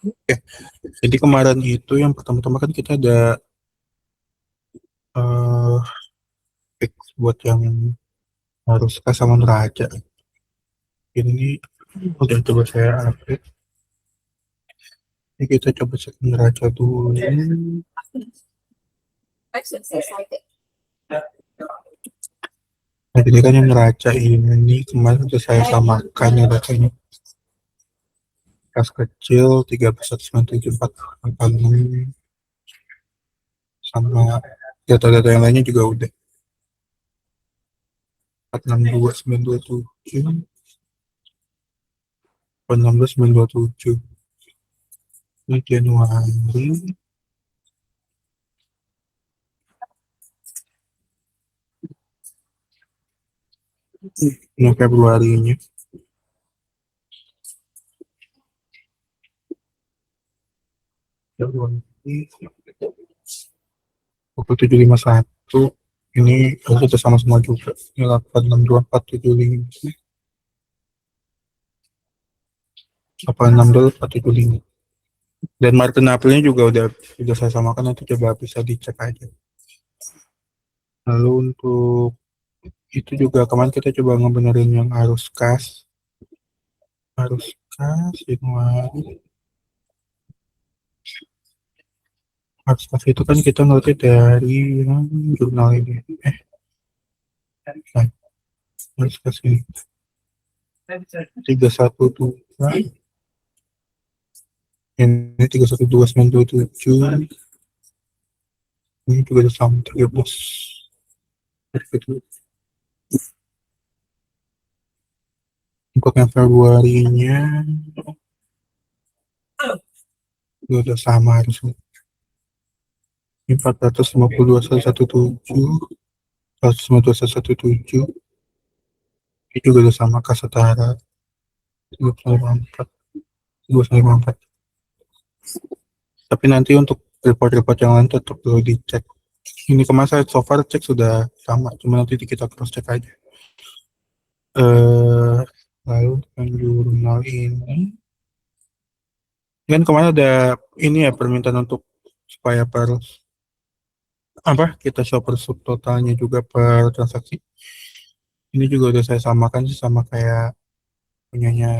Oke, jadi kemarin itu yang pertama-tama kan kita ada eh fix buat yang harus sama neraca. Ini udah coba saya update. Ini kita coba cek neraca dulu. Nah, jadi kan yang neraca ini kemarin udah saya samakan ya datanya. Kas kecil 13.974.46 sama data-data yang lainnya juga udah 462.927 16.927 ini Januari. Ini Februarinya Februari 2751 ini harus kita sama semua juga ini 862475 862475 dan Maret dan Aprilnya juga udah saya samakan, nanti coba bisa dicek aja. Lalu untuk itu juga kemarin kita coba ngebenerin yang arus kas Januari. Arus kas itu kan kita ngeliatnya dari jurnal ini nah, arus kas ini 312 ini 312927 ini juga sama 13 untuk yang Februarinya udah sama harusnya 452.117 152.117 itu juga udah sama kas setara 254. Tapi nanti untuk report-report yang lain tetap perlu dicek. Ini kemarin saya so far cek sudah sama, cuma nanti kita cross check aja. Lalu dengan jurnal ini kan kemarin ada ini ya permintaan untuk supaya per apa kita show per sub totalnya juga per transaksi. Ini juga udah saya samakan sih sama kayak punyanya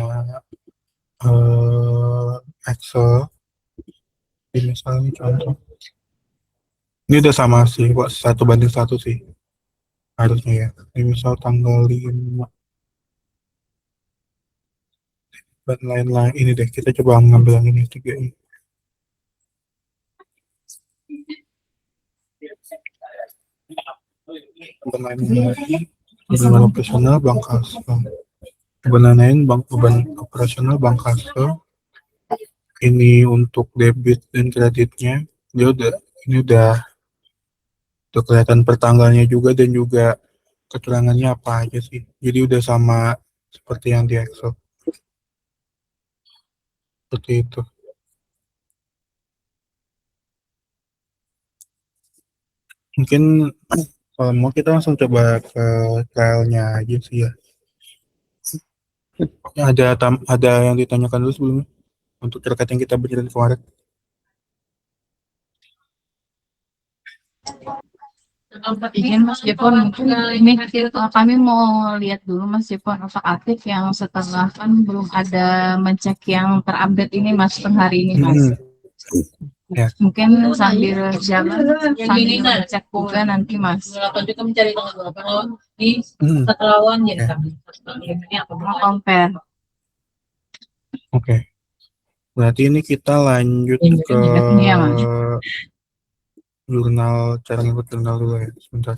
Excel. Ini misalnya contoh. Ini udah sama sih, kok 1 banding 1 sih harusnya ya. Ini misal tanggal 5 dan lain-lain. Ini deh, kita coba ngambil yang ini tiga ini. Beban lain beban operasional bank kasar. Beban lain beban operasional bank kasar. Ini untuk debit dan kreditnya. Dia udah ini udah kelihatan pertanggalnya juga dan juga keterangannya apa aja sih. Jadi udah sama seperti yang di Excel. Seperti itu. Mungkin kalau mau kita langsung coba ke trialnya aja sih ya. Ada yang ditanyakan dulu sebelumnya untuk terkait yang kita bicarain kemarin. Izin Mas Jepon, mungkin ini kami mau lihat dulu Mas Jepon otak aktif yang setelah kan belum ada mencek yang terupdate ini Mas per hari ini Mas. Ya. Mungkin sambil jalan sambil cek juga nanti Mas. Juga mencari tanggal berapa di Setelawang jadi kami. Mau compare. Oke. Berarti ini kita lanjut ke Ya, Mas. jurnal, cara ngikut jurnal dulu ya. Sebentar.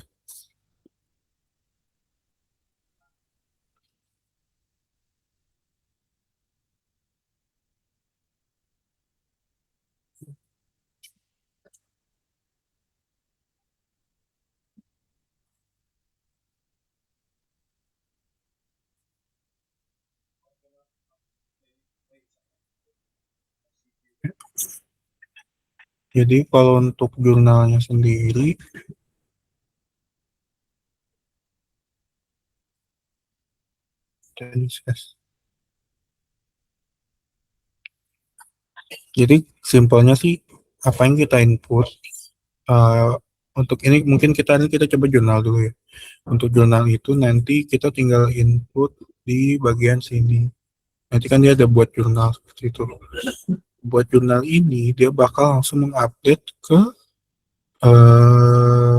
Jadi kalau untuk jurnalnya sendiri, Jadi simpelnya sih apa yang kita input, eh, untuk ini mungkin kita coba jurnal dulu ya. Untuk jurnal itu nanti kita tinggal input di bagian sini. Nanti kan dia ada buat jurnal seperti itu. Buat jurnal ini dia bakal langsung mengupdate eh,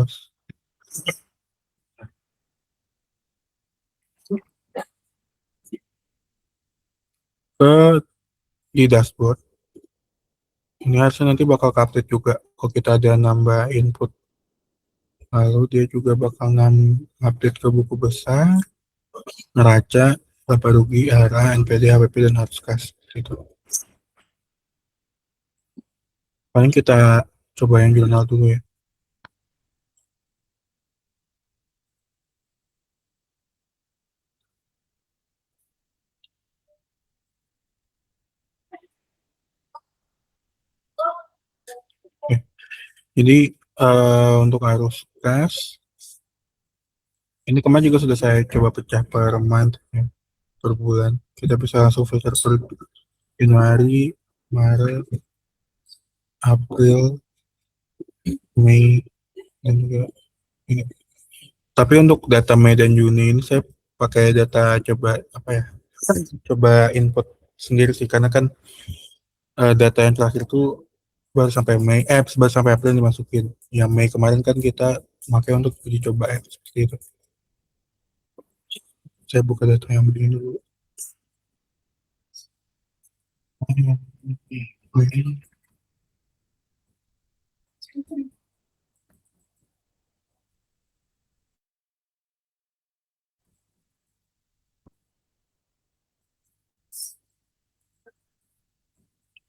ke di dashboard. Ini harusnya nanti bakal update juga kalau kita ada nambah input. Lalu dia juga bakal update ke buku besar, neraca, laba rugi, ARA, NPD, HPP, dan harus kas. Gitu. Paling kita coba yang jurnal dulu ya. Oke. Jadi untuk arus kas, ini kemarin juga sudah saya coba pecah per month ya, per bulan. Kita bisa langsung filter per Januari, Maret, April, Mei, dan juga ini. Tapi untuk data Mei dan Juni ini saya pakai data coba apa ya? Coba input sendiri sih karena kan data yang terakhir itu baru sampai Mei, baru sampai April dimasukin. Yang Mei kemarin kan kita pakai untuk uji coba seperti itu. Saya buka data yang begini dulu.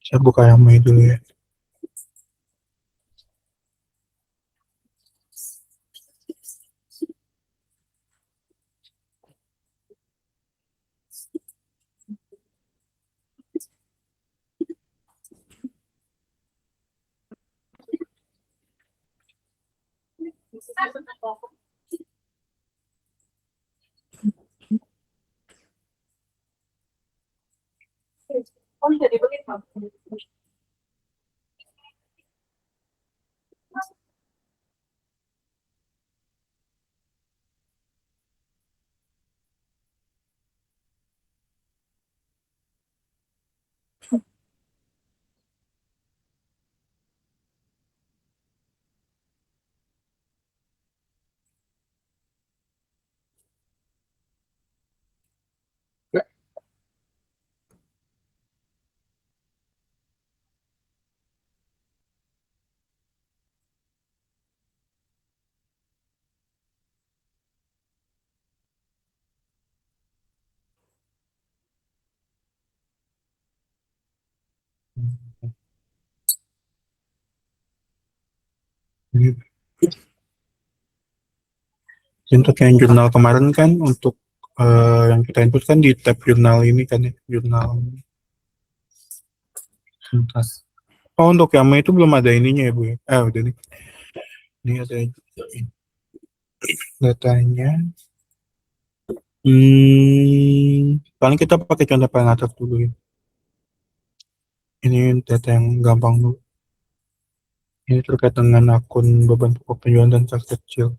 Saya buka yang Mei dulu ya. Ini untuk yang jurnal kemarin kan untuk yang kita input kan di tab jurnal ini kan ya, jurnal. Sebentar. Oh, untuk yang Mei itu belum ada ininya ya, Bu ya? Udah nih. Ini ada datanya. Paling kita pakai contoh paling atas dulu ya. Ini data yang gampang dulu. Ini terkait dengan akun beban pokok penjualan dan kas kecil.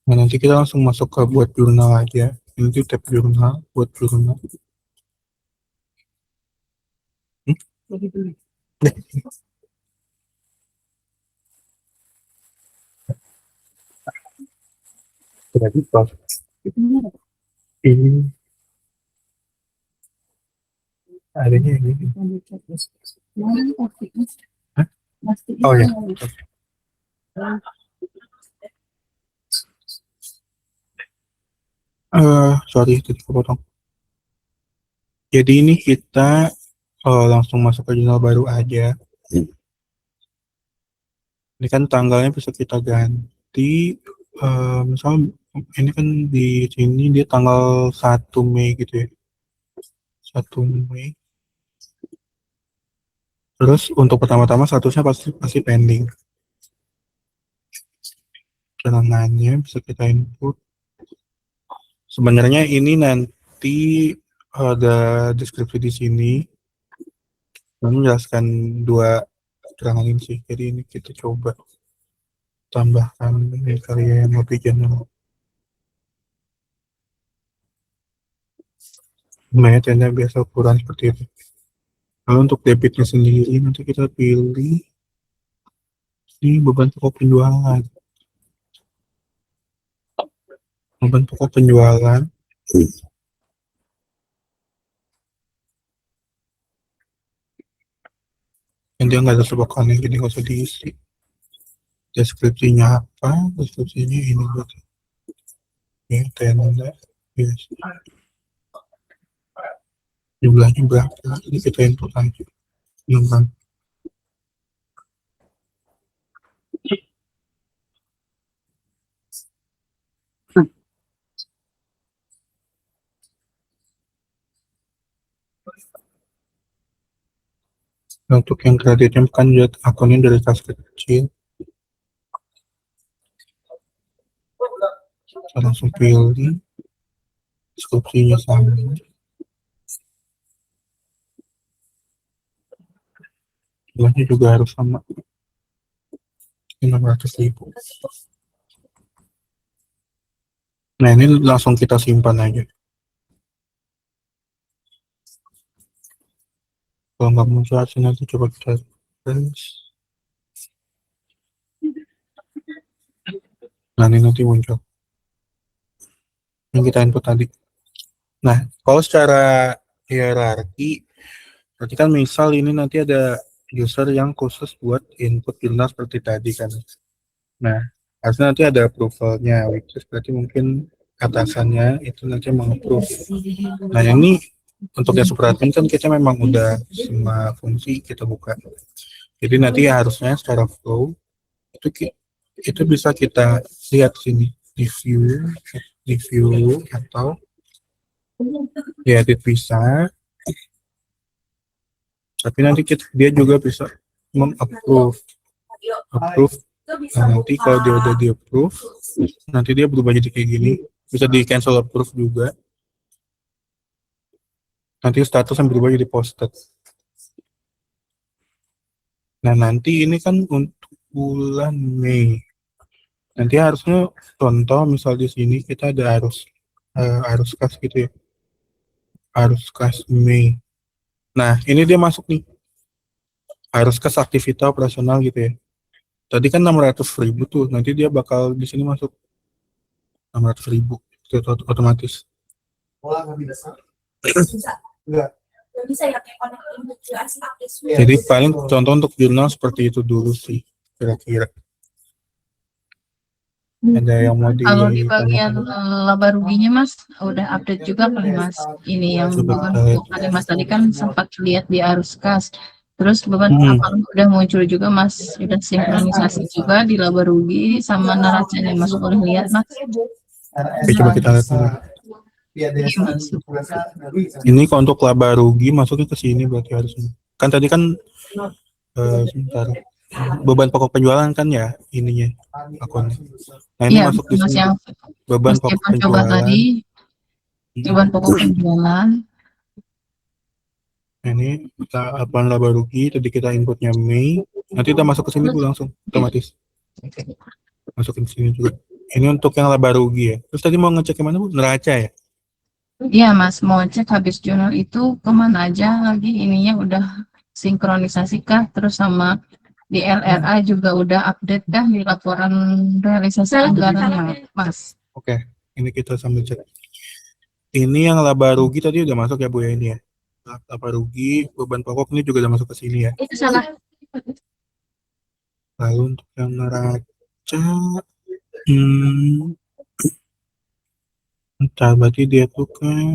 Nah, nanti kita langsung masuk ke buat jurnal aja. Ini tuh tab jurnal, buat jurnal. Jadi pas ini adanya ini. Hah? Oh ya. Sorry, tadi kepotong. Jadi ini kita langsung masuk ke jurnal baru aja. Ini kan tanggalnya bisa kita ganti. Misal ini kan di sini dia tanggal 1 Mei gitu ya. 1 Mei. Terus untuk pertama-tama statusnya pasti pending. Keterangannya bisa kita input Sebenarnya ini nanti ada deskripsi di sini menjelaskan dua keterangan ini sih. Jadi ini kita coba tambahkan ini karya yang lebih general. Sebenarnya tenda biasa ukuran seperti itu. Lalu untuk debitnya sendiri nanti kita pilih ini beban pokok penjualan. Beban pokok penjualan yang dia nggak ada sebuah jadi nggak usah diisi. Deskripsinya apa? Deskripsinya ini buat ya tenda. Yes. Jumlahnya berapa? Jadi kita input aja. Jumlah. Nah, untuk yang kreditnya kan lihat akunnya dari tas kecil. Kita langsung pilih deskripsinya sama. Jumlahnya juga harus sama. 600.000. Nah, ini langsung kita simpan aja. Kalau nggak muncul hasil nanti coba kita refresh. Nah, ini nanti muncul. Yang kita input tadi. Nah, kalau secara hierarki, berarti kan misal ini nanti ada user yang khusus buat input jurnal seperti tadi kan. Nah, harusnya nanti ada approval-nya, which is berarti mungkin atasannya itu nanti meng-approve. Nah, ini untuk yang super admin kan kita memang udah semua fungsi kita buka. Jadi nanti harusnya secara flow itu bisa kita lihat sini di view atau ya edit bisa. Tapi nanti dia juga bisa meng-approve. Nah, nanti kalau dia udah di approve, nanti dia berubah jadi kayak gini. Bisa di cancel approve juga. Nanti status yang berubah jadi posted. Nah, nanti ini kan untuk bulan Mei. Nanti harusnya contoh misal di sini kita ada arus kas gitu ya. Arus kas Mei. Nah, ini dia masuk nih. Arus kas aktivitas operasional gitu ya. Tadi kan 600.000 tuh. Nanti dia bakal di sini masuk 600.000. Itu otomatis. Jadi paling contoh untuk jurnal seperti itu dulu sih kira-kira. Ada yang mau Kalau di bagian laba ruginya Mas udah update juga kali Mas. Ini yang beban pokok kali Mas tadi kan sempat lihat di arus kas. Terus beban apa udah muncul juga Mas, sudah sinkronisasi juga di laba rugi sama neracanya Mas boleh lihat Mas. Oke, coba kita lihat dulu. Iya, Mas. Ini kalau untuk laba rugi masuknya ke sini berarti harusnya. Kan tadi kan sebentar. Beban pokok penjualan kan ya ininya akunnya. Nah, ini Iya, masuk di Mas sini. yang Beban Mas pokok Stefan coba penjualan. tadi, beban pokok penjualan. Ini kita apaan laba rugi, tadi kita inputnya Mei. Nanti kita masuk ke sini dulu langsung otomatis. Masukin sini juga. Ini untuk yang laba rugi ya. Terus tadi mau ngecek yang mana Bu? Neraca ya? Iya Mas, mau cek habis jurnal itu kemana aja lagi ininya udah sinkronisasi kah? Terus sama di LRA juga udah update kah di laporan realisasi anggarannya Mas? Oke, ini kita sambil cek. Ini yang laba rugi tadi udah masuk ya Bu ya ini ya. Laba rugi, beban pokok ini juga udah masuk ke sini ya. Itu salah. Lalu untuk yang neraca, entah berarti dia tuh kan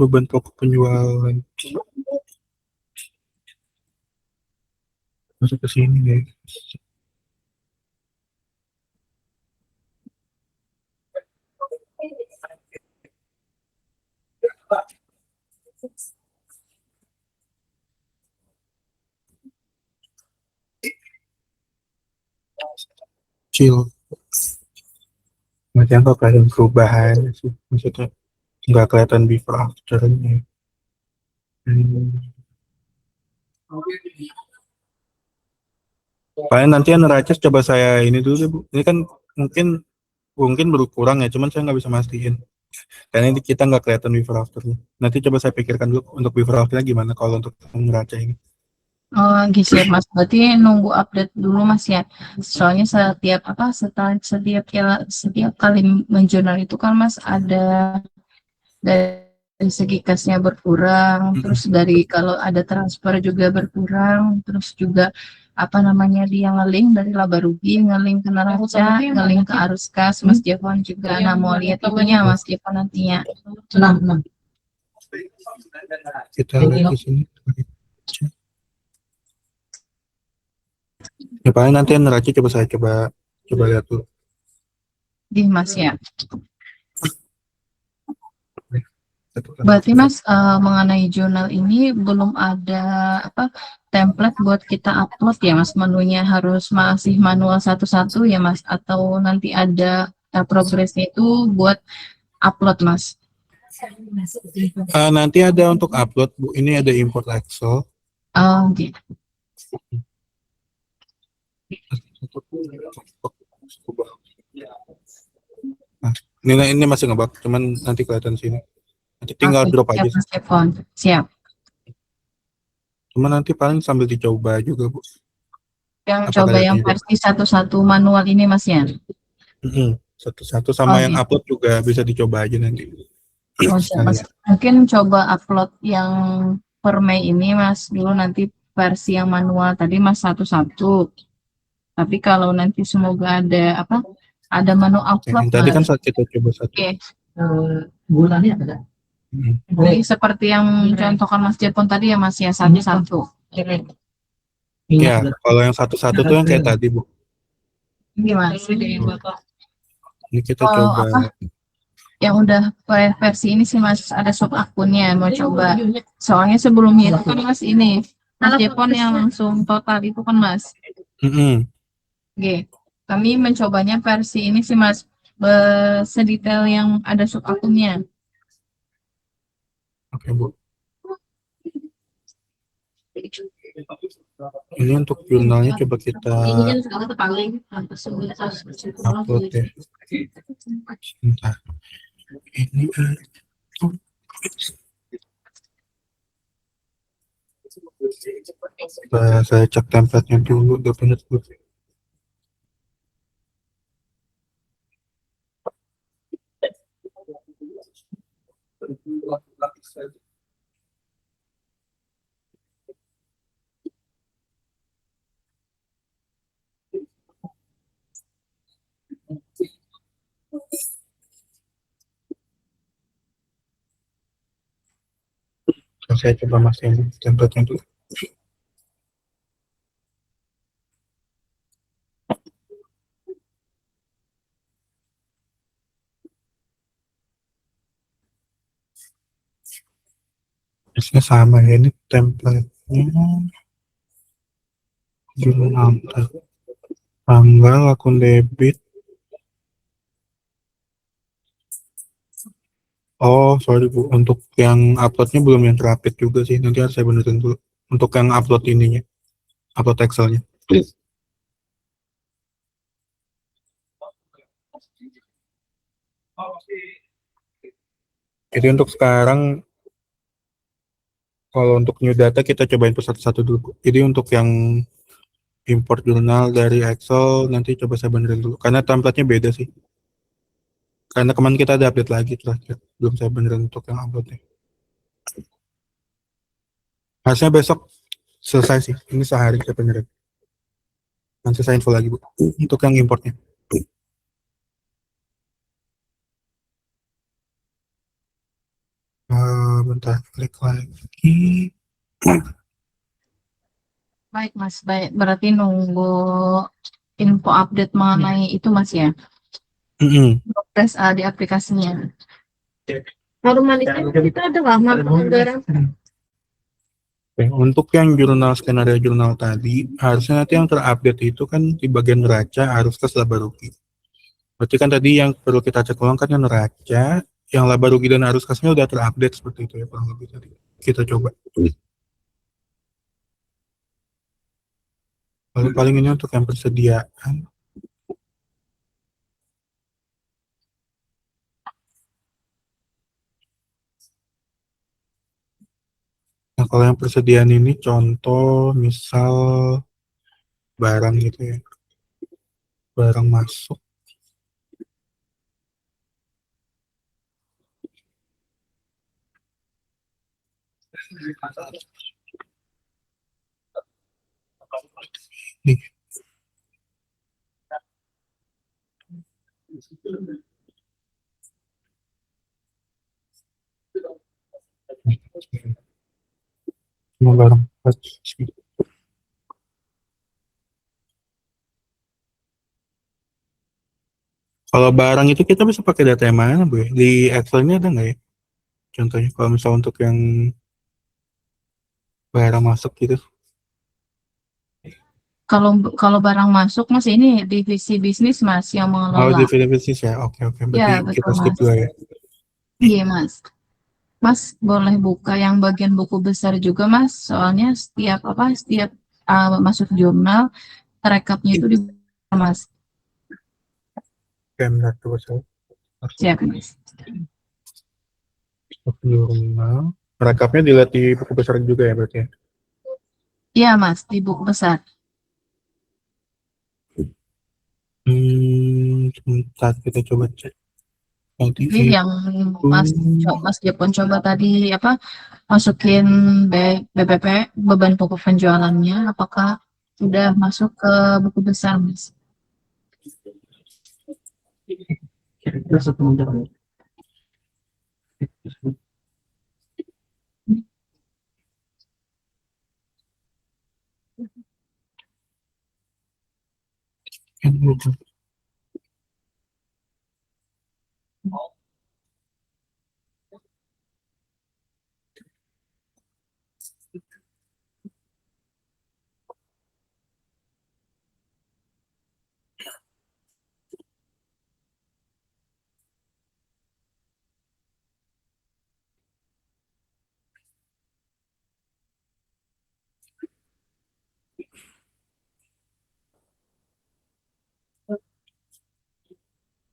beban pokok penjualan masuk ke sini guys. Kecil. Maksudnya nggak kelihatan perubahan sih. Maksudnya nggak kelihatan before afternya. Hmm. Paling nanti yang neraca coba saya ini dulu deh, Bu. Ini kan mungkin mungkin berkurang ya, cuman saya nggak bisa mastiin. Karena ini kita nggak kelihatan before afternya. Nanti coba saya pikirkan dulu untuk before afternya gimana kalau untuk neraca ini. Oh, gitu ya, Mas. Berarti nunggu update dulu, Mas ya. Soalnya setiap kali menjurnal itu kan, Mas, ada dari segi kasnya berkurang, terus dari kalau ada transfer juga berkurang, terus juga apa namanya dia ngeling dari laba rugi, ngeling ke neraca, ngeling ke arus kas, Mas Jevon juga. Nah, mau lihat itunya, Mas Jevon nantinya. Kita lihat di sini. Ya paling nanti yang neraca coba saya coba lihat dulu. Di Mas ya. Berarti Mas mengenai jurnal ini belum ada apa template buat kita upload ya Mas, menunya harus masih manual satu-satu ya Mas, atau nanti ada progresnya itu buat upload Mas. Nanti ada untuk upload, Bu. Ini ada import Excel. Gitu. Nah, ini masih ngebak, cuman nanti kelihatan sini. Nanti tinggal drop Siap, aja. Mas Jevon. Siap. Cuman nanti paling sambil dicoba juga, Bu. Yang Apakah coba yang ada versi satu-satu manual ini Mas ya. satu-satu sama yang Gitu. upload juga bisa dicoba aja nanti. Oh, siap, Mas. Mungkin coba upload yang per Mei ini Mas dulu, nanti versi yang manual tadi Mas satu-satu. Tapi kalau nanti semoga ada menu upload Tadi kan Mas. saat kita coba satu. Oke. Bulannya ada. Jadi seperti yang contohkan Mas Jepon tadi ya Mas ya, satu-satu. Ya, kalau yang satu-satu tuh yang kayak tadi, Bu. Gimana? Ini kita Oh, coba. Yang udah versi ini sih Mas, ada sub akunnya mau coba. Soalnya sebelumnya itu kan Mas ini Mas Jepon yang langsung total itu kan Mas. Oke. Kami mencobanya versi ini sih Mas, sedetail yang ada sub akunnya. Oke, Bu. Ini untuk jurnalnya coba kita upload ya. Sebentar. Ini saya cek template-nya dulu, udah bener dulu. Saya coba masukin template-nya dulu. Biasanya sama ya, ini template-nya jurnal tanggal akun debit. Oh, sorry Bu, untuk yang uploadnya belum yang terupdate juga sih. Nanti harus saya benerin dulu. Untuk yang upload ininya, upload Excel-nya. Jadi untuk sekarang, kalau untuk new data kita cobain per satu-satu dulu, Bu. Jadi untuk yang import jurnal dari Excel, nanti coba saya benerin dulu. Karena template-nya beda sih. Karena kemarin kita ada update lagi terakhir. Belum saya benerin untuk yang uploadnya. Harusnya besok selesai sih. Ini sehari saya benerin. Nanti saya info lagi, Bu. Untuk yang importnya. Bentar, klik lagi. Baik Mas, baik. Berarti nunggu info update mengenai itu Mas ya. Progres di aplikasinya. Kalau manisnya itu ada lama anggaran. Oke, untuk yang jurnal skenario jurnal tadi, harusnya nanti yang terupdate itu kan di bagian neraca harus ke laba rugi. Berarti kan tadi yang perlu kita cek ulang kan yang neraca, yang laba rugi dan arus kasnya udah terupdate seperti itu ya kurang lebih tadi. Kita coba. Paling ini untuk yang persediaan. Nah, kalau yang persediaan ini contoh misal barang gitu ya. Barang masuk. Nih. Semua barang. Kalau barang itu kita bisa pakai data yang mana, Bu? Di Excel-nya ada nggak ya? Contohnya kalau misal untuk yang barang masuk gitu. Kalau kalau barang masuk mas ini divisi bisnis mas yang Oh, mengelola. di bisnis ya. Oke, oke. Ya Berarti kita betul skip mas. dulu ya. Iya mas. Mas boleh buka yang bagian buku besar juga mas. Soalnya setiap masuk jurnal rekapnya itu di mas. Oke, bentar, coba saya masuk Siap mas. ke jurnal. Rekapnya dilihat di buku besar juga ya berarti ya? Iya mas di buku besar. Sebentar kita coba cek. Nanti Jadi yang itu Mas Jepun coba tadi masukin BPP beban pokok penjualannya apakah sudah masuk ke buku besar Mas?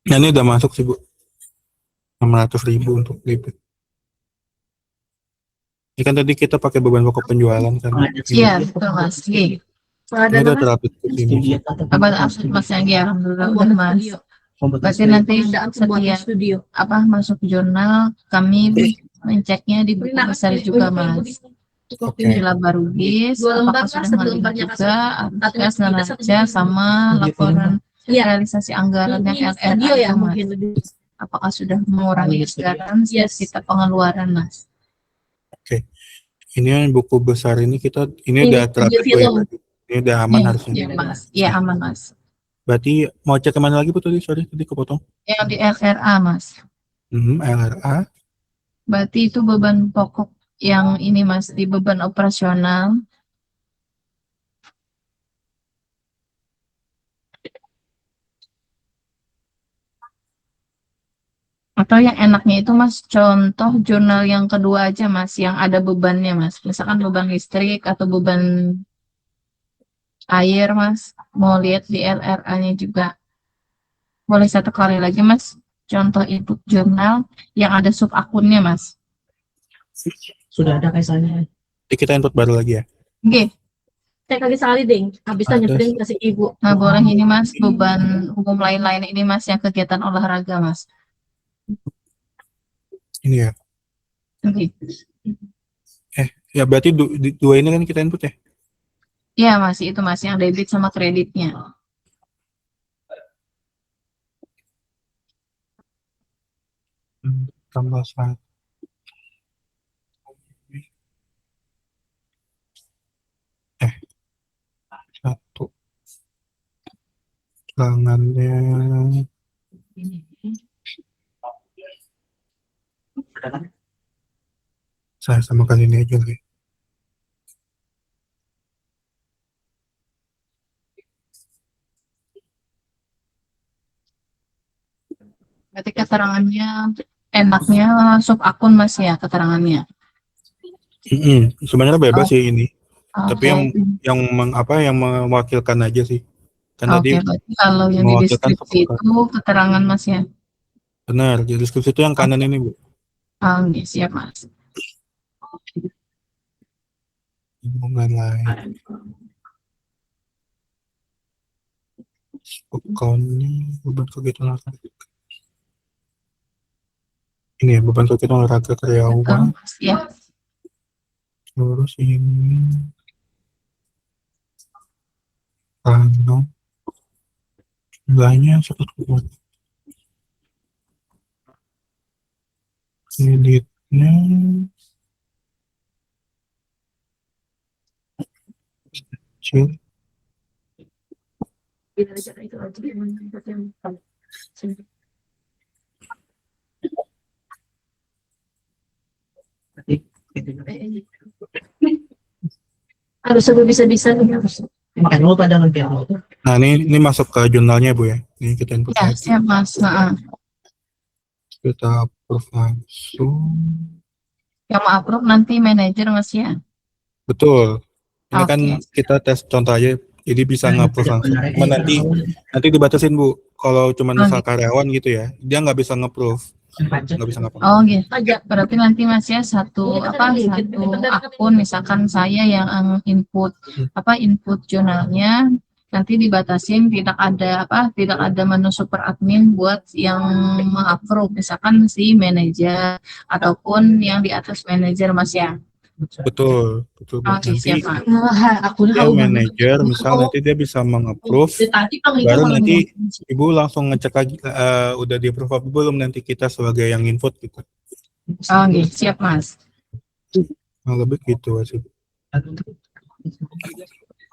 Nah, ini udah masuk sih Bu, 600.000 untuk debit. Ini kan tadi kita pakai beban pokok penjualan kan. Iya betul Mas. Ini udah terupdate ke sini. Apa absen Mas yang ya alhamdulillah udah Mas. Berarti nanti setiap masuk jurnal kami menceknya di buku besar juga Mas. Oke. Di laba rugi, apakah sudah menerima juga, ATS, neraca, sama laporan realisasi anggaran yang LRA itu, Mas. Apakah sudah mengurangi anggaran kita pengeluaran, Mas? Oke. Ini yang buku besar ini ini udah terupdate Bu ya berarti. Ini udah aman harusnya. Iya, Mas. Iya, aman, Mas. Berarti mau cek kemana lagi Bu tadi? Sorry, tadi kepotong. Yang di LRA, Mas. LRA. Berarti itu beban pokok yang ini, Mas, di beban operasional. Atau yang enaknya itu Mas, contoh jurnal yang kedua aja Mas, yang ada bebannya Mas. Misalkan beban listrik atau beban air Mas. Mau lihat di LRA-nya juga. Boleh satu kali lagi Mas, contoh input jurnal yang ada sub akunnya Mas. Sudah ada kaisannya. Jadi kita input baru lagi ya. Oke, Cek lagi sekali ding. Habisnya Ada. nyebrang kasih ibu. nah boleh ini Mas, beban umum lain-lain ini Mas, yang kegiatan olahraga Mas. Ini ya. Oke. Ya berarti dua ini kan kita input ya. Iya Mas, itu Mas, yang debit sama kreditnya. Tambah 1. Eh, 1. Tangannya saya samakan ini aja lagi. Berarti keterangannya enaknya sub akun Mas ya keterangannya. Sebenarnya bebas Oh, sih ini, tapi oke. yang mewakilkan aja sih. Kan Oke, tadi berarti kalau yang di mewakilkan deskripsi sepakat. itu keterangan Mas ya. Benar, di deskripsi itu yang kanan ini, Bu. Oke, siap Mas. Hubungan lain. Account-nya beban kegiatan olahraga. Ini ya, beban kegiatan olahraga Betul, karyawan. Mas ya. Terus ini Rano. Jumlahnya 1 kreditnya kecil. Biar aja itu aja yang harus lebih bisa-bisa nih harus. Kan lo pada lebih awal tuh. Nah, ini masuk ke jurnalnya, Bu ya. Ini kita input Ya, lagi. siap Mas. Nah, Kita approve langsung. yang mau approve nanti manajer Mas ya. Betul. Ini kan Oke. kita tes contoh aja, jadi bisa nge-approve langsung. Cuma nanti dibatasin, Bu. Kalau cuma misal karyawan gitu ya, dia nggak bisa nge-approve, nggak bisa ngapa. Oh gitu. Berarti nanti Mas ya satu akun misalkan saya yang input input jurnalnya nanti dibatasin tidak ada menu super admin buat yang mengapprove misalkan si manajer ataupun yang di atas manajer Mas ya. Betul, Bu. Oke, Nanti siap Mas. dia manajer, misal nanti dia bisa meng-approve, baru nanti Ibu langsung ngecek lagi, udah di-approve apa belum, nanti kita sebagai yang input gitu. Oke, siap Mas. Nah, lebih gitu sih.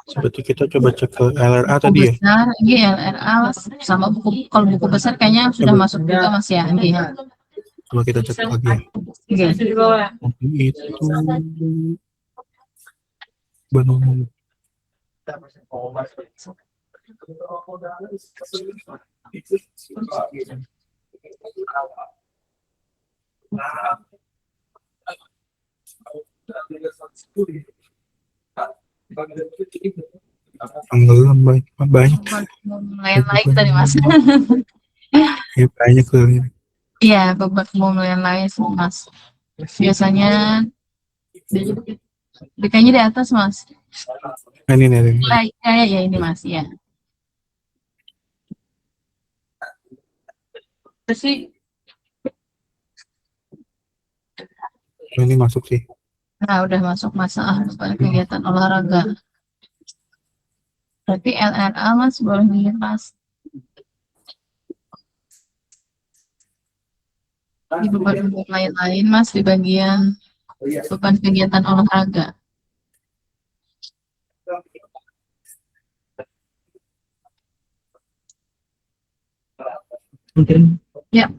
Seperti kita coba cek ke LRA tadi ya. Besar, LRA sama buku, kalau buku besar kayaknya sudah masuk juga Mas ya. Coba kita cek lagi ya. Itu Bandung. Tanggalan banyak. Lain tadi Mas. Ya, banyak tuh. Iya, beberapa lain sih Mas. Biasanya kayaknya di atas Mas. Ini nih. Ya ini Mas ya. Terus Ini masuk sih. nah udah masuk masa kegiatan olahraga. Berarti LRA Mas boleh dilihat Mas. Di beban lain-lain Mas di bagian beban kegiatan olahraga. Mungkin. Ya.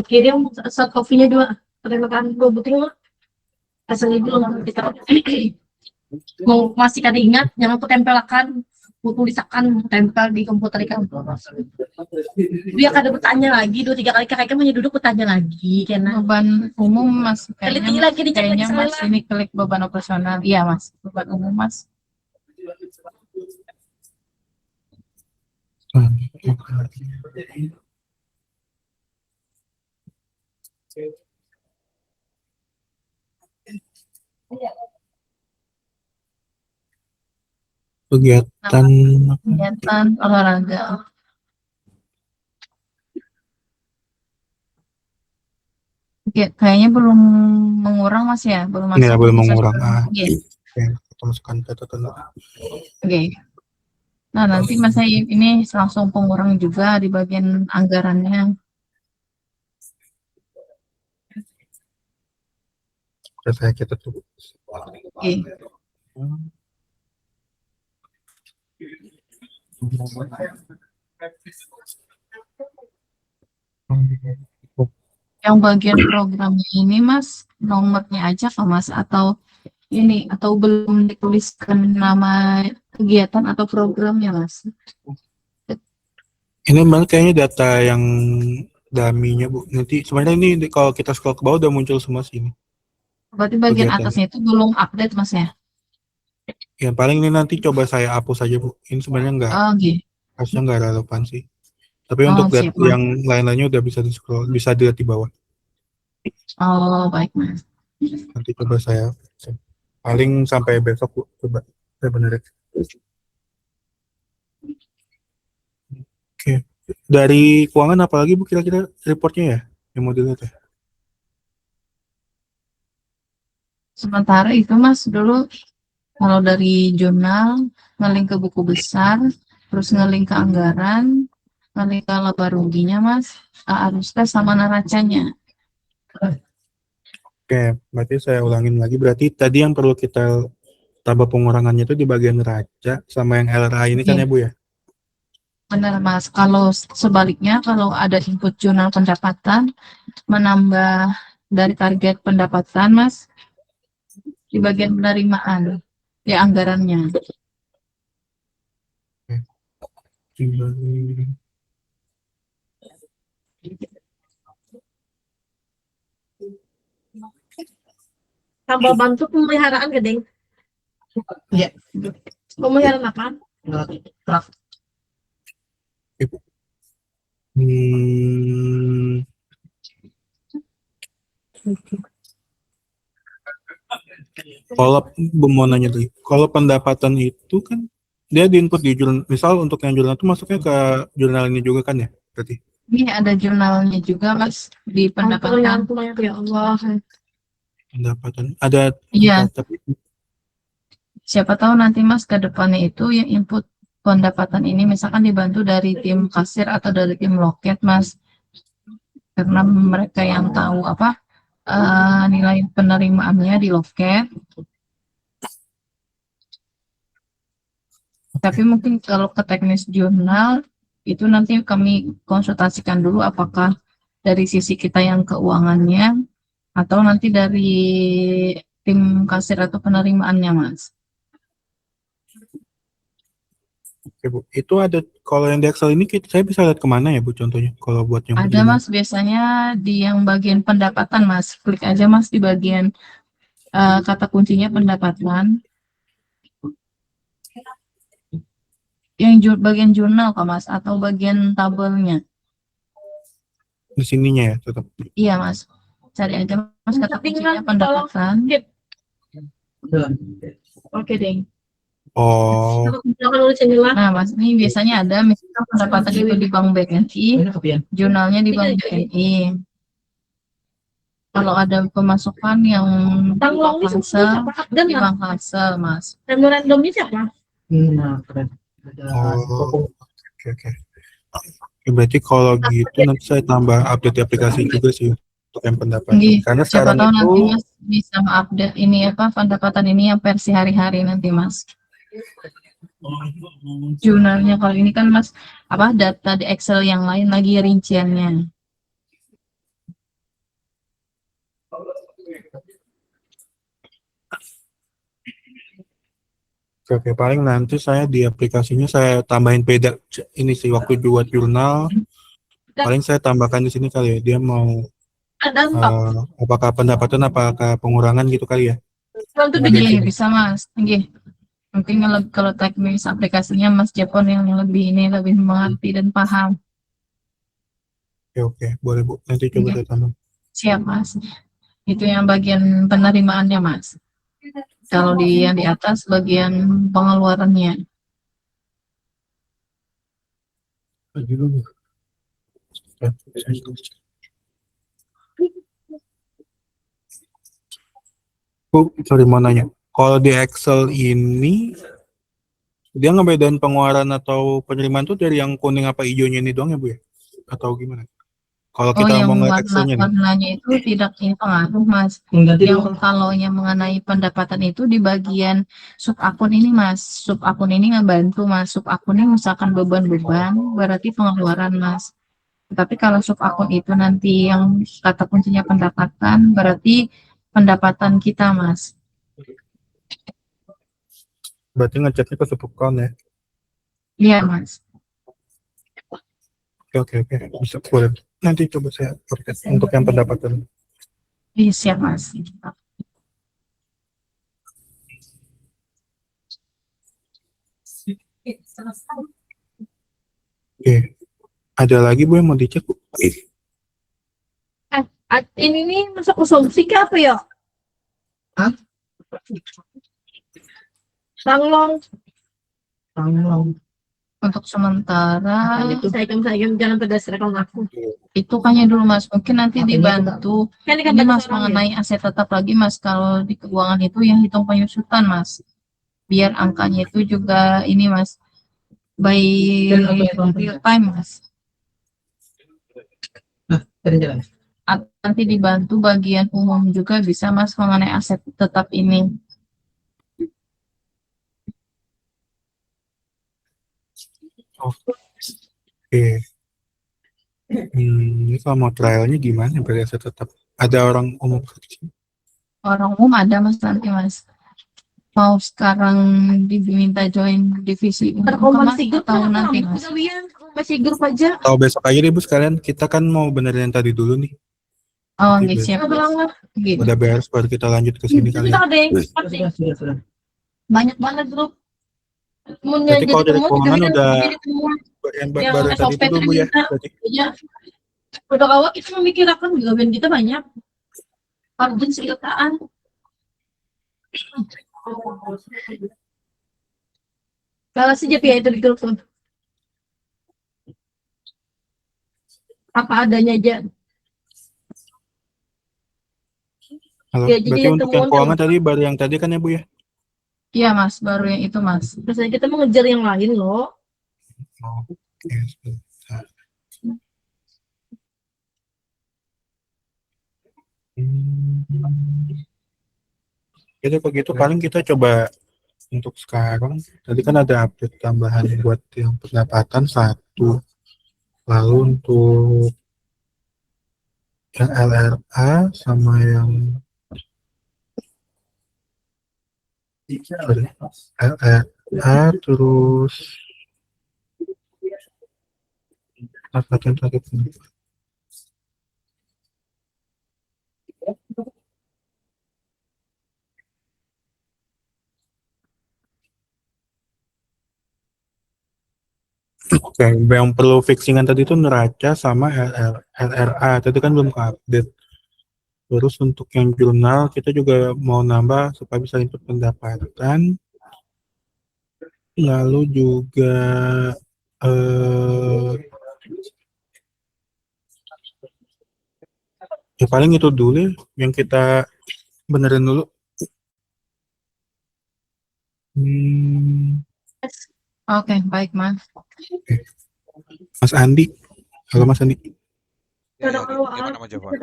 Kirim shot kopinya 2. Terima kasih gue butuh. Asal itu kita mau masih kada ingat jangan aku tempelkan mau tulisakan tempel di komputer kan dia kada bertanya lagi 2-3 kali kakak punya duduk bertanya lagi karena beban umum Mas kayaknya Mas ini klik beban operasional iya Mas beban umum Mas kegiatan olahraga. Kayaknya belum mengurang Mas ya, belum masuk. Ini ya, belum mengurang. Oke. Kita masukkan catatan. Oke. Nah, nanti Mas saya ini langsung pengurang juga di bagian anggarannya. Saya catat dulu. Oke. Yang bagian programnya ini Mas, nomornya aja kok Mas atau ini atau belum dituliskan nama kegiatan atau programnya Mas? Ini malah kayaknya data yang dummy-nya Bu. Nanti sebenarnya ini kalau kita scroll ke bawah udah muncul semua sini. Berarti bagian Kegiatan. atasnya itu belum update mas ya? Yang paling ini nanti coba saya hapus aja Bu. Ini sebenarnya Oh gitu. harusnya nggak relevan sih. Tapi Oh untuk siap mas. yang lain-lainnya udah bisa di scroll, bisa dilihat di bawah. Oh baik mas. Nanti coba saya paling sampai besok Bu. Coba saya benerin. Oke. Dari keuangan apalagi Bu kira-kira reportnya ya yang mau dilihat ya? Sementara itu mas dulu kalau dari jurnal ngelink ke buku besar, terus ngelink ke anggaran, ngelink ke laba ruginya mas, arus tes sama neracanya. Oke, berarti saya ulangin lagi. Berarti tadi yang perlu kita tambah pengurangannya itu di bagian neraca sama yang LRA ini kan Iya. ya Bu ya? Benar mas, kalau sebaliknya kalau ada input jurnal pendapatan menambah dari target pendapatan mas di bagian penerimaan di anggarannya. Di- Tambah bantu pemeliharaan gedeng. Iya. Pemeliharaan apa? Hmm, kalau mau nanya lagi, kalau pendapatan itu kan dia diinput di jurnal, misal untuk yang jurnal itu masuknya ke jurnal ini juga kan ya? Berarti Ini ada jurnalnya juga mas di pendapatan. Ya Allah. pendapatan ada Iya, tapi siapa tahu nanti mas ke depannya itu yang input pendapatan ini misalkan dibantu dari tim kasir atau dari tim loket mas, karena mereka yang tahu apa nilai penerimaannya di loket. Tapi mungkin kalau ke teknis jurnal itu nanti kami konsultasikan dulu apakah dari sisi kita yang keuangannya atau nanti dari tim kasir atau penerimaannya mas. oke, Bu. Itu ada kalau yang di Excel ini saya bisa lihat kemana ya Bu contohnya kalau buat yang Ada penerimaan? mas biasanya di yang bagian pendapatan mas, klik aja mas di bagian kata kuncinya pendapatan. Yang bagian jurnal kok mas atau bagian tabelnya. Di sininya ya tetap. Iya mas, cari aja mas kata kuncinya pendapatan. Oke deh. Oh, Kalau nulis inilah. Nah mas, ini biasanya ada misalkan pendapatan itu di Bank BNI, jurnalnya di Bank BNI. Kalau ada pemasukan yang di Bank Hansel, di Bank Hansel mas. Memorandomnya siapa? oh, oke oke. Ya, berarti kalau gitu nanti saya tambah update di aplikasi juga sih untuk yang pendapatan. Iya, Karena siapa sekarang tahu itu nanti mas bisa update ini apa pendapatan ini yang versi hari-hari nanti mas. Jurnalnya kalau ini kan mas apa data di Excel yang lain lagi rinciannya. oke, paling nanti saya di aplikasinya saya tambahin beda ini sih waktu buat jurnal. Paling saya tambahkan di sini kali ya. Dia mau Ada empat. apakah pendapatan apakah pengurangan gitu kali ya. Bantu Ada di Iya sini. bisa mas. Iya. Mungkin kalau teknis aplikasinya mas Japon yang lebih ini lebih mengerti dan paham. Oke, oke, boleh Bu. Nanti coba Iya, saya tambah. siap mas. Itu yang bagian penerimaannya mas. Kalau di yang di atas bagian pengeluarannya. Lagi dulu. Bu, sorry mau nanya. Kalau di Excel ini dia ngebedain pengeluaran atau penerimaan tuh dari yang kuning apa hijaunya ini doang ya Bu ya? Atau gimana? Kalau Oh, kita yang mau ngeliat Excelnya nih. warna-warnanya itu tidak ini pengaruh, Mas. Yang kalau yang mengenai pendapatan itu di bagian sub akun ini, Mas. Sub akun ini ngebantu, Mas. Sub akun ini misalkan beban-beban, berarti pengeluaran, Mas. Tapi kalau sub akun itu nanti yang kata kuncinya pendapatan, berarti pendapatan kita, Mas. Berarti ngeceknya ke subcon ya. Iya, Mas. Oke, bisa boleh. Nanti coba saya forecast untuk yang pendapatan. Iya, siap mas. Oke, ada lagi Bu yang mau dicek Bu? Ini nih masa konsumsi ke apa ya? Hah? Tanglong. Untuk sementara Sayang jangan berdasarkan aku. itu kayaknya dulu mas, mungkin nanti dibantu. Kan Ini mas mengenai aset tetap lagi mas, kalau di keuangan itu yang hitung penyusutan mas, biar angkanya itu juga ini mas, by real time mas. Nanti dibantu bagian umum juga bisa mas mengenai aset tetap ini. Oke. Ini kalau mau trialnya gimana? Berarti saya tetap ada orang umum. Orang umum ada mas nanti mas. Mau sekarang diminta join divisi umum ke mas atau nanti mas? Masih grup aja. Atau besok aja deh Bu sekalian. Kita kan mau benerin yang tadi dulu nih. Oh, Nanti gitu, siap. Gitu. Udah beres baru kita lanjut ke sini kali ya. Ada yang banyak banget grup. Berarti kalau dari keuangan udah yang yang baru tadi itu dulu Bu ya. Berarti Iya. Udah awal kita memikirkan juga band kita banyak. Arjun sejutaan. Kalau sejak ya itu di grup tuh. Apa adanya aja. Halo, Ya, jadi berarti yang untuk yang temuan keuangan tadi baru yang tadi kan ya Bu ya? Iya mas, baru yang itu mas. Terus kita mau ngejar yang lain loh. Oh, oke, sebentar. Jadi begitu paling kita coba untuk sekarang. Tadi kan ada update tambahan buat yang pendapatan satu. Lalu untuk yang LRA sama yang LRA terus pendapatan tarif. Oke, yang perlu fixingan tadi itu neraca sama LRA. Tadi kan belum update. Terus untuk yang jurnal kita juga mau nambah supaya bisa input pendapatan. Lalu juga ya paling itu dulu ya, yang kita benerin dulu. Oke, baik mas. Mas Andi, halo Mas Andi. Ya, gimana Mas Jafar?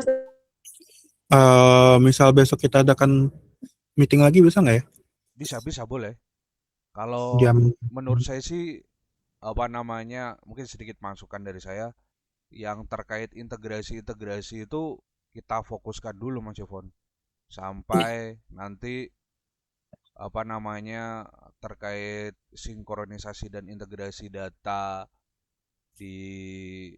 Misal besok kita adakan meeting lagi bisa nggak ya? Bisa boleh. Kalau Jam menurut saya sih mungkin sedikit masukan dari saya yang terkait integrasi itu kita fokuskan dulu Mas Jafon sampai nanti terkait sinkronisasi dan integrasi data di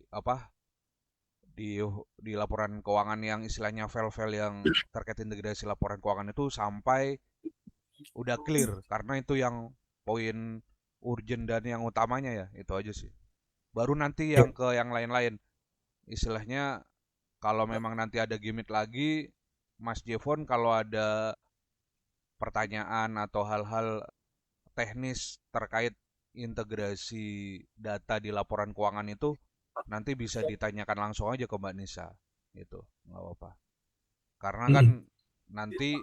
di laporan keuangan yang istilahnya file-file yang terkait integrasi laporan keuangan itu sampai udah clear, karena itu yang poin urgent dan yang utamanya ya, itu aja sih. Baru nanti yang ke yang lain-lain. Istilahnya kalau memang nanti ada gimmick lagi, Mas Jevon kalau ada pertanyaan atau hal-hal teknis terkait integrasi data di laporan keuangan itu nanti bisa ditanyakan langsung aja ke Mbak Nisa, gitu, nggak apa-apa. Karena kan nanti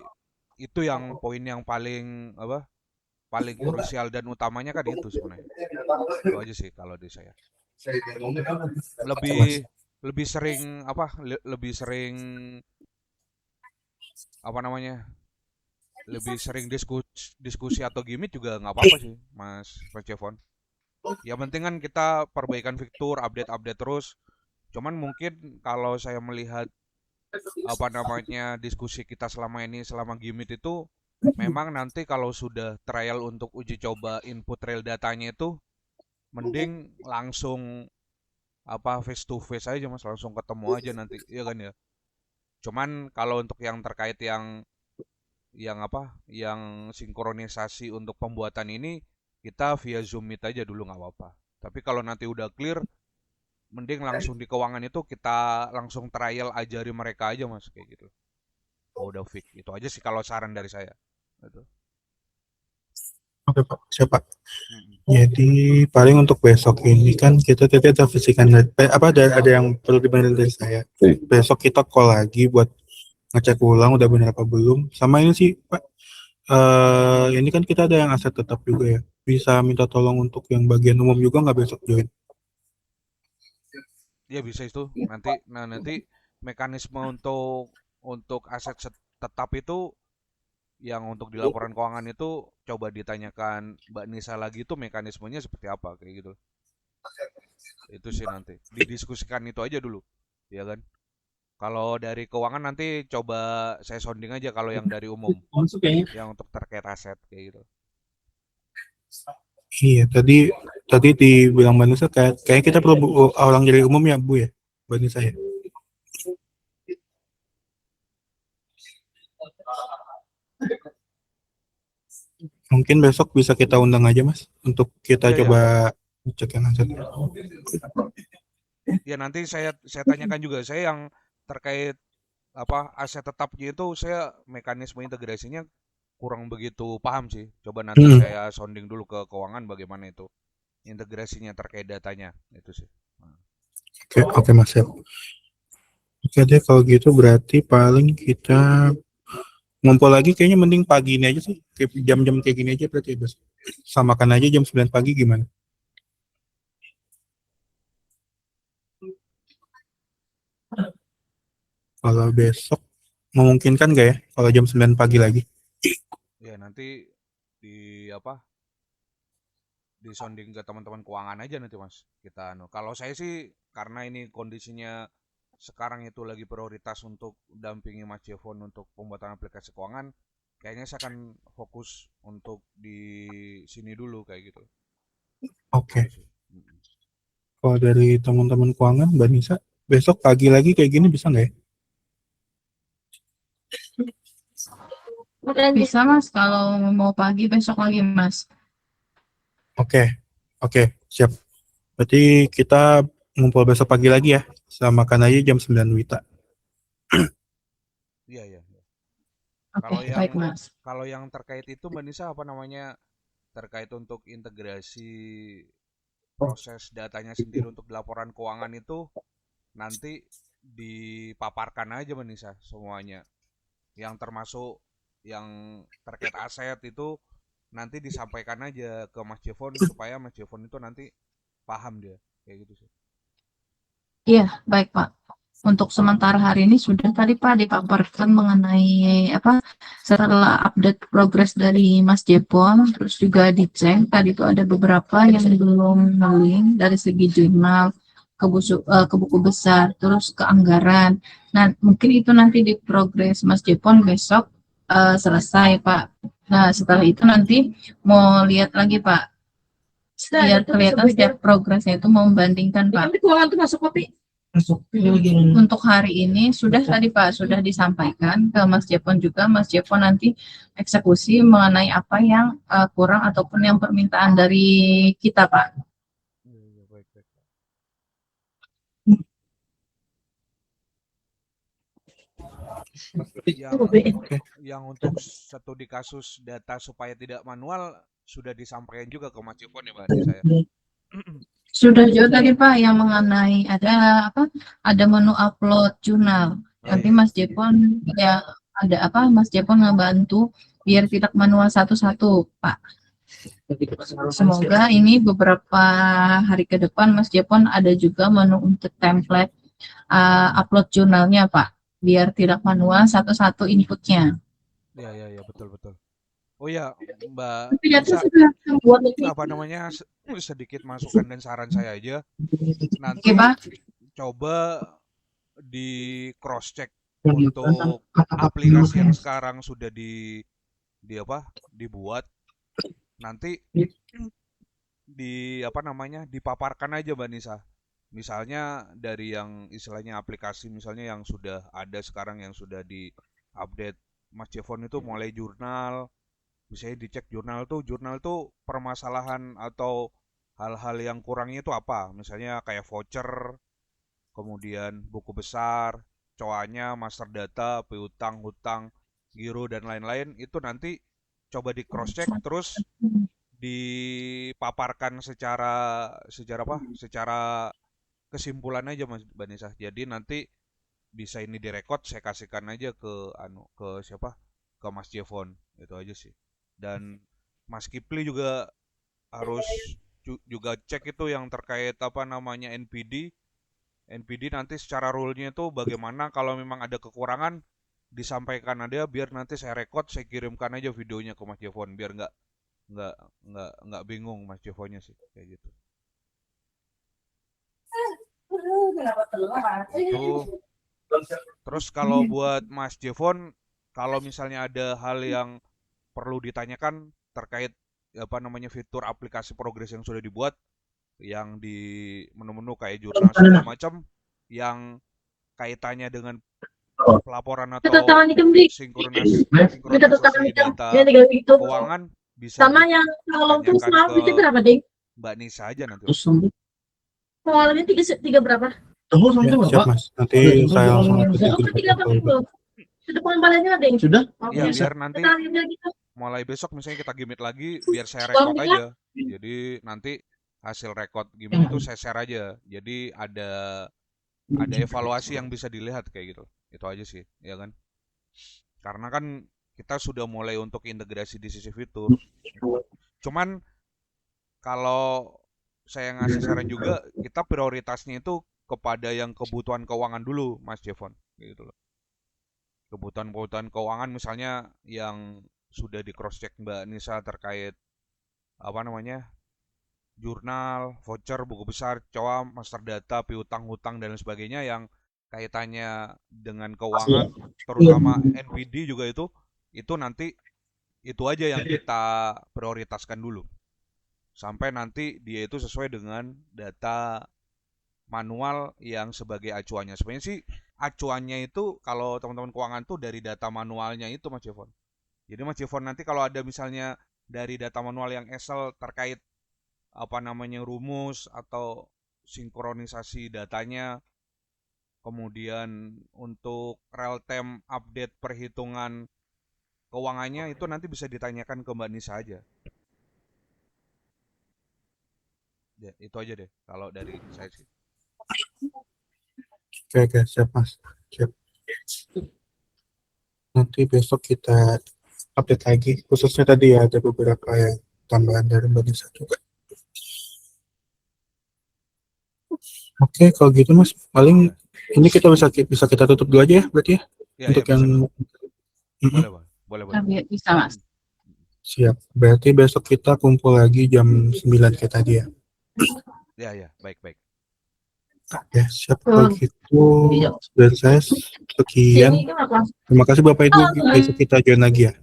itu yang poin yang paling krusial dan utamanya kan itu sebenarnya. Itu aja sih kalau di saya. Lebih sering lebih sering diskusi atau gimmick juga nggak apa-apa sih, Mas Jevon. Ya penting kan kita perbaikan fitur, update terus. Cuman mungkin kalau saya melihat diskusi kita selama gimmick itu memang nanti kalau sudah trial untuk uji coba input real datanya itu mending langsung apa face to face aja Mas, langsung ketemu aja nanti, iya kan ya. Cuman kalau untuk yang terkait yang apa, yang sinkronisasi untuk pembuatan ini kita via Zoom Meet aja dulu nggak apa-apa. Tapi kalau nanti udah clear, mending langsung di keuangan itu kita langsung trial ajari mereka aja Mas kayak gitu. Oh, udah fix. Itu aja sih kalau saran dari saya. Gitu. Oke Pak, siapa? Mm-mm. Jadi paling untuk besok ini kan kita tadi ada fisikan apa ada yang perlu dibenerin dari saya. Besok kita call lagi buat ngecek ulang udah bener apa belum. Sama ini sih Pak, ini kan kita ada yang aset tetap juga ya. Bisa minta tolong untuk yang bagian umum juga nggak besok join? Ya bisa itu. Nanti mekanisme untuk aset tetap itu yang untuk di laporan keuangan itu coba ditanyakan Mbak Nisa lagi itu mekanismenya seperti apa kayak gitu. Itu sih nanti didiskusikan itu aja dulu, ya kan? Kalau dari keuangan nanti coba saya sounding aja kalau yang dari umum, yang untuk terkait aset kayak gitu. Iya, tadi dibilang Mbak Nisa kayak kita perlu orang dari umum ya Bu ya, Mbak Nisa ya. Mungkin besok bisa kita undang aja Mas untuk kita Iya, coba cek yang aset. ya nanti saya tanyakan juga saya yang terkait apa aset tetapnya itu saya mekanisme integrasinya kurang begitu paham sih. Coba nanti saya sounding dulu ke keuangan bagaimana itu integrasinya terkait datanya itu sih. Nah. Oke Mas ya. Oke deh kalau gitu berarti paling kita ngumpul lagi kayaknya mending pagi ini aja sih. Kayak jam-jam kayak gini aja berarti besok. Samakan aja jam 9 pagi gimana? Kalau besok memungkinkan nggak ya kalau jam 9 pagi lagi? Ya nanti di apa di sounding ke teman-teman keuangan aja nanti Mas kita kalau saya sih karena ini kondisinya sekarang itu lagi prioritas untuk dampingi Mas Jevon untuk pembuatan aplikasi keuangan kayaknya saya akan fokus untuk di sini dulu kayak gitu. Oke. Gitu sih. Kalau dari teman-teman keuangan Mbak Nisa, besok pagi lagi kayak gini bisa nggak ya? Bisa Mas, kalau mau pagi besok lagi Mas. Oke, siap. Berarti kita ngumpul besok pagi lagi ya. Samakan aja jam 9 Wita. Iya, iya. Oke, Kalau baik yang Mas. kalau yang terkait itu Mbak Nisa apa namanya terkait untuk integrasi proses datanya sendiri untuk laporan keuangan itu nanti dipaparkan aja Mbak Nisa semuanya. Yang termasuk yang terkait aset itu nanti disampaikan aja ke Mas Jevon supaya Mas Jevon itu nanti paham dia kayak gitu sih. Iya, baik Pak. Untuk sementara hari ini sudah tadi Pak dipaparkan mengenai apa setelah update progres dari Mas Jepon, terus juga dicek tadi itu ada beberapa yang belum link dari segi jurnal ke buku besar, terus ke anggaran. Nah, mungkin itu nanti di progres Mas Jepon besok selesai Pak. Nah, setelah itu nanti mau lihat lagi Pak, biar kelihatan setiap progresnya itu membandingkan Pak. Tapi keuangan tuh masuk kopi. Untuk hari ini sudah tadi Pak, sudah disampaikan ke Mas Jepon juga. Mas Jepon nanti eksekusi mengenai apa yang kurang ataupun yang permintaan dari kita Pak. Iya, baik, baik. Yang untuk studi kasus data supaya tidak manual sudah disampaikan juga ke Mas Jepon ya Mbak di saya. Sudah juga tadi Pak yang mengenai ada apa? Ada menu upload jurnal. Nanti Iya. Mas Jepon ya ada apa? Mas Jepon ngebantu biar tidak manual satu-satu Pak. Semoga ini beberapa hari ke depan Mas Jepon ada juga menu untuk template upload jurnalnya Pak, biar tidak manual satu-satu inputnya. Iya, betul, betul. Oh ya, Mbak Tapi dia tuh Nisa, sudah buat apa namanya sedikit masukan dan saran saya aja. Oke Nanti Pak, coba di cross check untuk aplikasi yang sekarang sudah di apa dibuat nanti di apa namanya dipaparkan aja Mbak Nisa misalnya dari yang istilahnya aplikasi misalnya yang sudah ada sekarang yang sudah di-update Mas Jevon itu mulai jurnal, misalnya dicek jurnal tuh permasalahan atau hal-hal yang kurangnya itu apa? Misalnya kayak voucher, kemudian buku besar, coanya, master data, piutang, hutang, giro dan lain-lain itu nanti coba di cross check terus dipaparkan secara apa? Secara kesimpulan aja Mas Banisa. Jadi nanti bisa ini direkod saya kasihkan aja ke siapa? Ke Mas Jevon. Itu aja sih. Dan Mas Kipli juga harus juga cek itu yang terkait apa namanya NPD. NPD nanti secara rule-nya itu bagaimana kalau memang ada kekurangan disampaikan aja biar nanti saya rekod saya kirimkan aja videonya ke Mas Jevon biar nggak nggak bingung Mas Jevonnya sih kayak gitu. Itu terus kalau buat Mas Jevon kalau misalnya ada hal yang perlu ditanyakan terkait apa namanya fitur aplikasi progres yang sudah dibuat yang di menu-menu kayak jurnal segala macam yang kaitannya dengan pelaporan atau Tetap tangan dikembali. Tetap tangan sinkronisasi dikembali. data Dia tinggal itu. keuangan bisa Sama yang kalau tuh ditanyakan selama itu ke berapa, Ding? Mbak Nisa aja nanti. Soalnya tiga berapa? Ya, siap Mas. Nanti saya langsung update di Oh, grup tiga WhatsApp berapa kalau dulu? Sudah pengembangannya, Ding? Sudah? Oke. Iya, biar nanti Kita lanjut lagi. mulai besok misalnya kita gimit lagi biar saya record aja. Jadi nanti hasil record gimit itu saya share aja. Jadi ada evaluasi yang bisa dilihat kayak gitu. Itu aja sih, ya kan? Karena kan kita sudah mulai untuk integrasi di sisi fitur. Cuman kalau saya ngasih saran juga, kita prioritasnya itu kepada yang kebutuhan keuangan dulu, Mas Jevon, gitu loh. Kebutuhan keuangan misalnya yang sudah di cross check Mbak Nisa terkait apa namanya jurnal, voucher, buku besar, coa, master data, piutang, hutang dan lain sebagainya yang kaitannya dengan keuangan, terutama NPD juga itu nanti itu aja yang kita prioritaskan dulu. Sampai nanti dia itu sesuai dengan data manual yang sebagai acuannya. Sebenarnya sih acuannya itu kalau teman-teman keuangan tuh dari data manualnya itu Mas Jevon. Jadi Mas Jevon nanti kalau ada misalnya dari data manual yang Excel terkait apa namanya rumus atau sinkronisasi datanya, kemudian untuk real time update perhitungan keuangannya itu nanti bisa ditanyakan ke Mbak Nisa aja. Ya, itu aja deh kalau dari saya sih. Oke, siap Mas. Siap. Nanti besok kita update lagi. Khususnya tadi ya ada beberapa yang tambahan dari Mbak Nisa juga. Oke, kalau gitu Mas, paling ini kita bisa kita tutup dulu aja ya berarti ya. Ya, Untuk ya, yang boleh, Bang. Boleh. Bisa, Mas. siap. Berarti besok kita kumpul lagi jam 9 kayak tadi ya. Ya, baik. Oke, siap. Kalau gitu dari saya sekian. Sini kan apa? Terima kasih Bapak Ibu. Besok kita join lagi ya.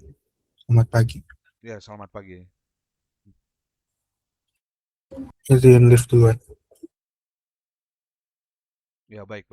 Selamat pagi. Ya, selamat pagi. Izin lift duluan. Ya, baik.